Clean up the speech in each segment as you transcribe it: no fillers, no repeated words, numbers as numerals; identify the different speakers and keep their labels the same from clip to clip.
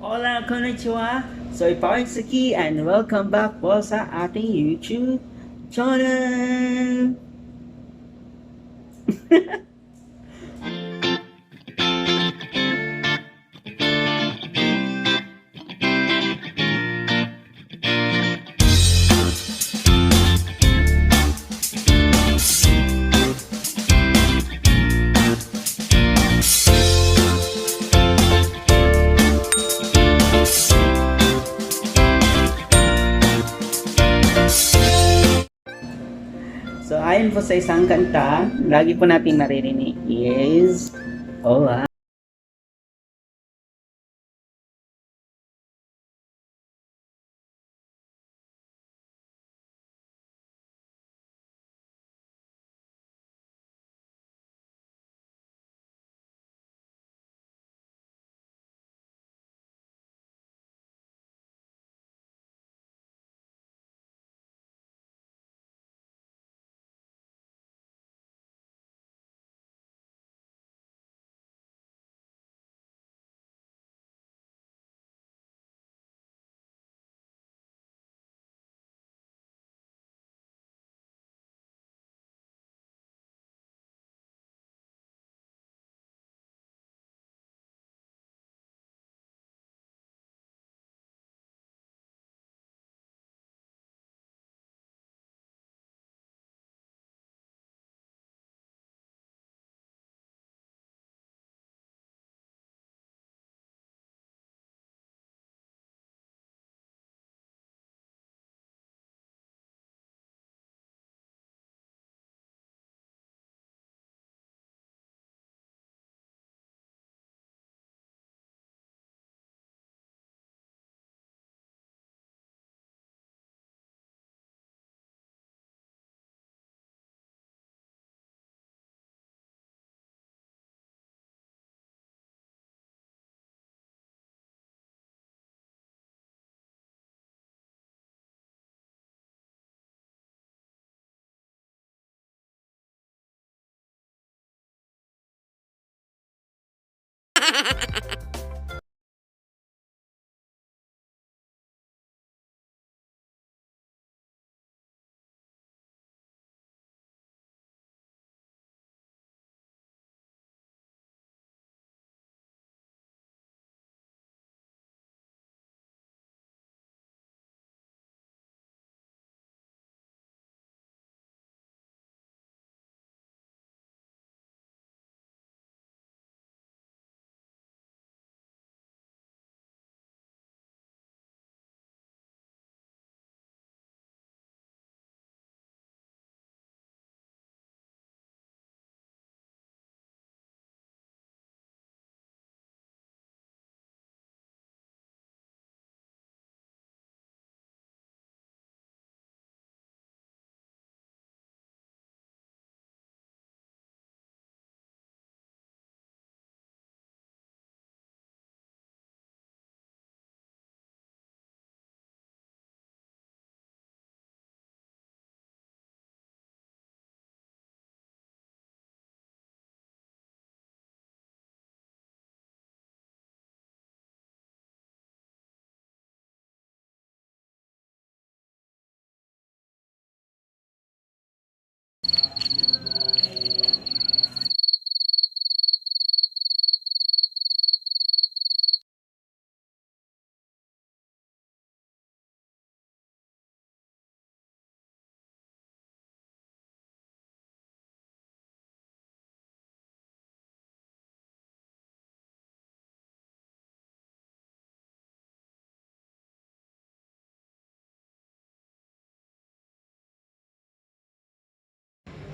Speaker 1: Hola, konnichiwa. Soy Parsuki and welcome back po sa ating YouTube channel. So ayon po sa isang kanta, lagi po nating naririnig is Hola.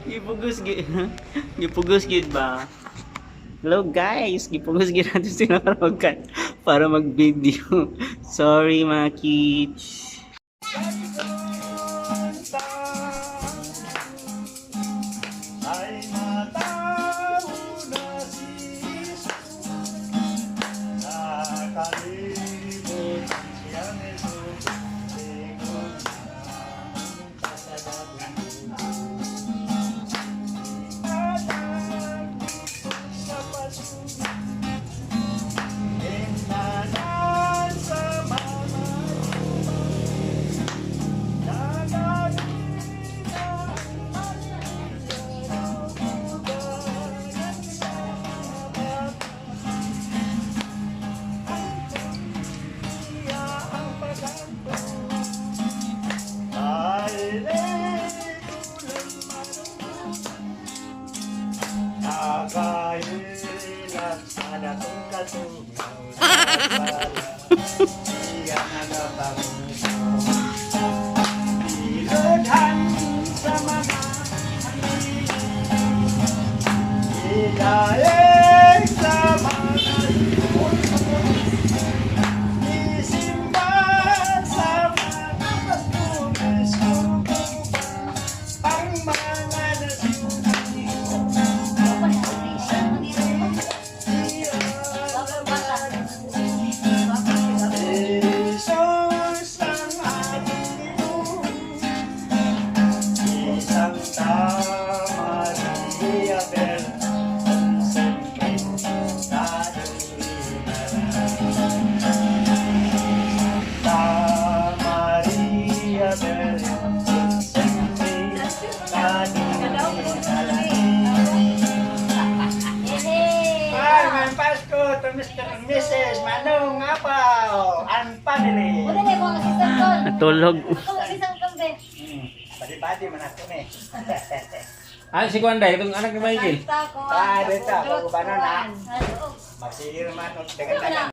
Speaker 1: Gipugos gid. Gipugos gid ba? Hello guys, gipugos gid natin sila para mag-video. Sorry mga kids.
Speaker 2: Ay matao na si Jesus, nakalimot siya nito, lingon na sa sa pasunod, Iyang nagabanguso. Ilodhan sa mga ilalim sa mga isimba sa mga pastulis ko ang mga nasusunod. Jesus ang ating isang tama Maria Bel sempre Ta Maria Bel sempre Ay, may Pasko to Mr. and Mrs. Manong Apaw and family.
Speaker 3: Wala na mo ang assistant ko.
Speaker 1: Natulog.
Speaker 3: Ako mag-isang kambe.
Speaker 2: Pati-pati man ako eh.
Speaker 4: Ah, si Kwanda, itong anak ni Michael.
Speaker 2: Dito, pag-ubano na. Masihir man, dagan-dagan.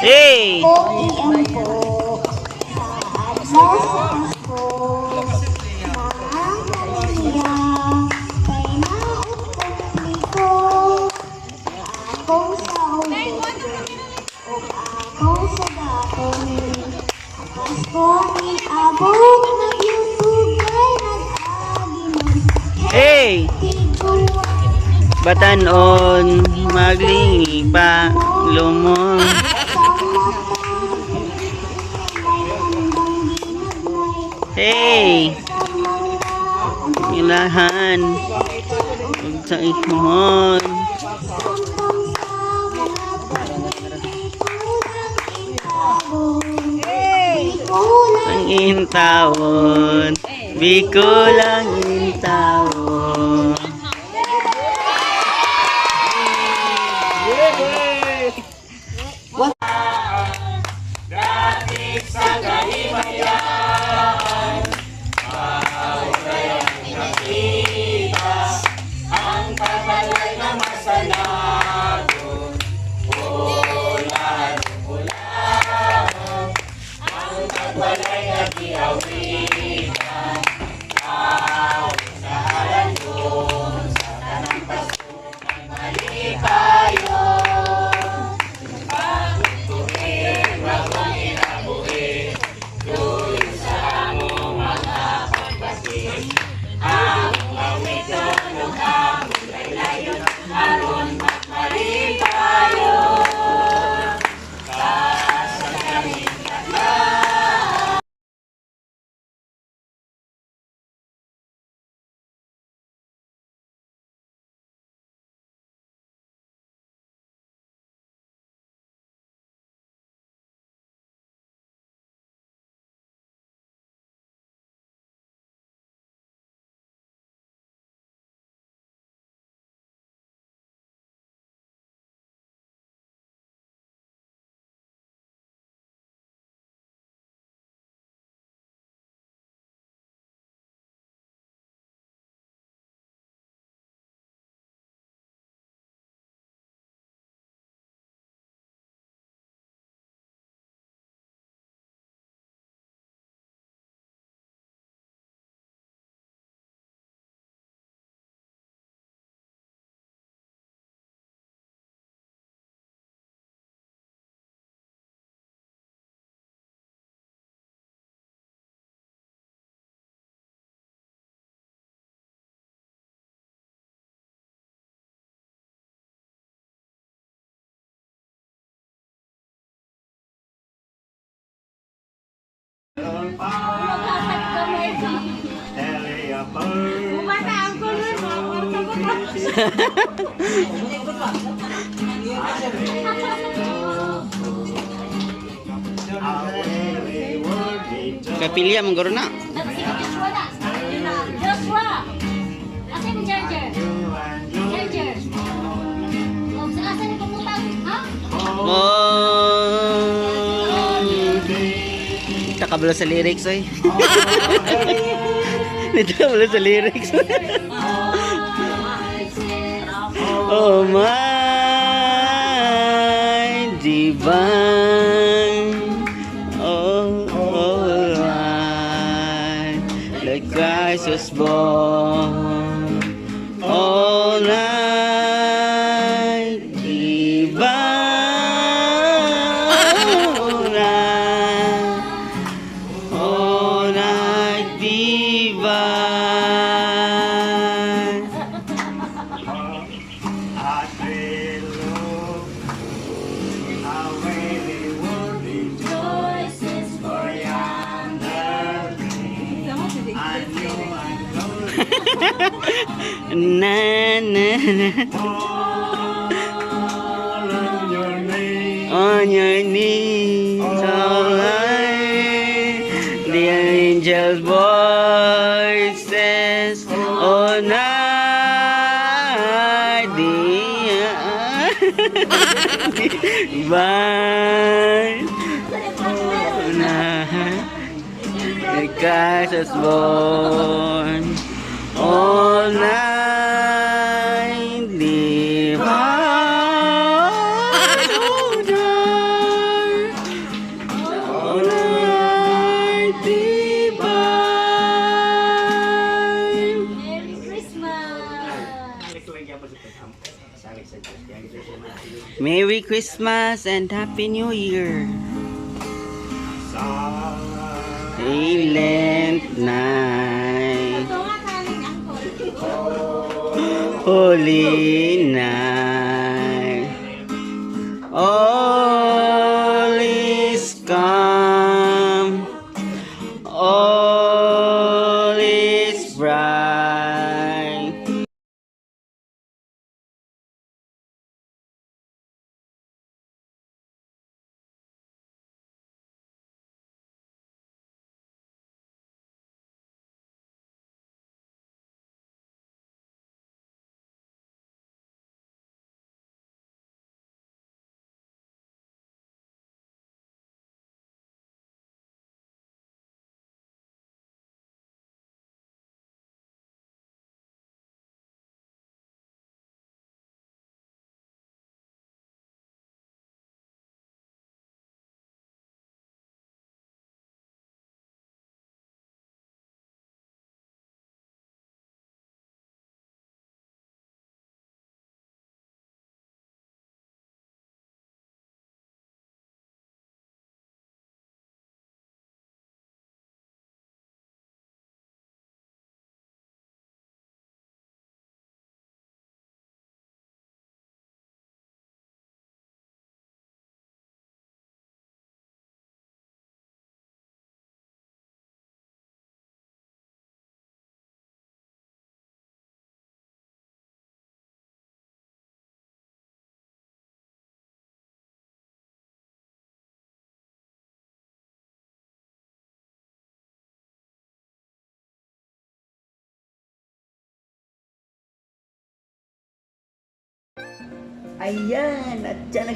Speaker 1: Hey! Hey! Batanon, maglingi pa, lumon. Hey! Ilahan. Huwag sa ihon. Ang intawon. Bikulang intawon.
Speaker 2: Dating sa kahimayan, nakita ang tatalay na masalado. Ulan, ang tatalay na giawitan. Sa halan doon, sa tanang pasto, mali kayo.
Speaker 3: Magkasat kami. Bumataan ko nun.
Speaker 1: Kapilya mong garo na.
Speaker 3: Joshua na. Joshua! Asan yung charger? Charger. Oh, asan yung pagputang? Ha?
Speaker 1: Oh. Takabalo sa lyrics oy. Nito kabalo sa lyrics. Oh my divine. Oh, oh my. Like Christ was born. All night divine. All night divine. Na na na. On your knees, alright. The angel's voices all night. Divine. The Christ was born. All night divine. All night divine.
Speaker 3: Merry Christmas!
Speaker 1: Merry Christmas and Happy New Year. Silent night.
Speaker 3: Ito nga kanin ako.
Speaker 1: Holy night, all is calm, all is bright. Ayan, at dyan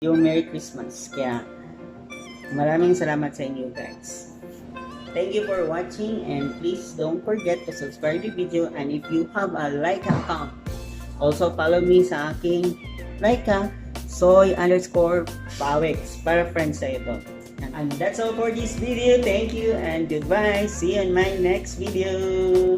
Speaker 1: yung Merry Christmas. Kaya maraming salamat sa inyo guys. Thank you for watching and please don't forget to subscribe the video, and if you have a Laika account, also follow me sa aking Laika Soy_Pawex para friends sa ito. And that's all for this video. Thank you and goodbye. See you in my next video.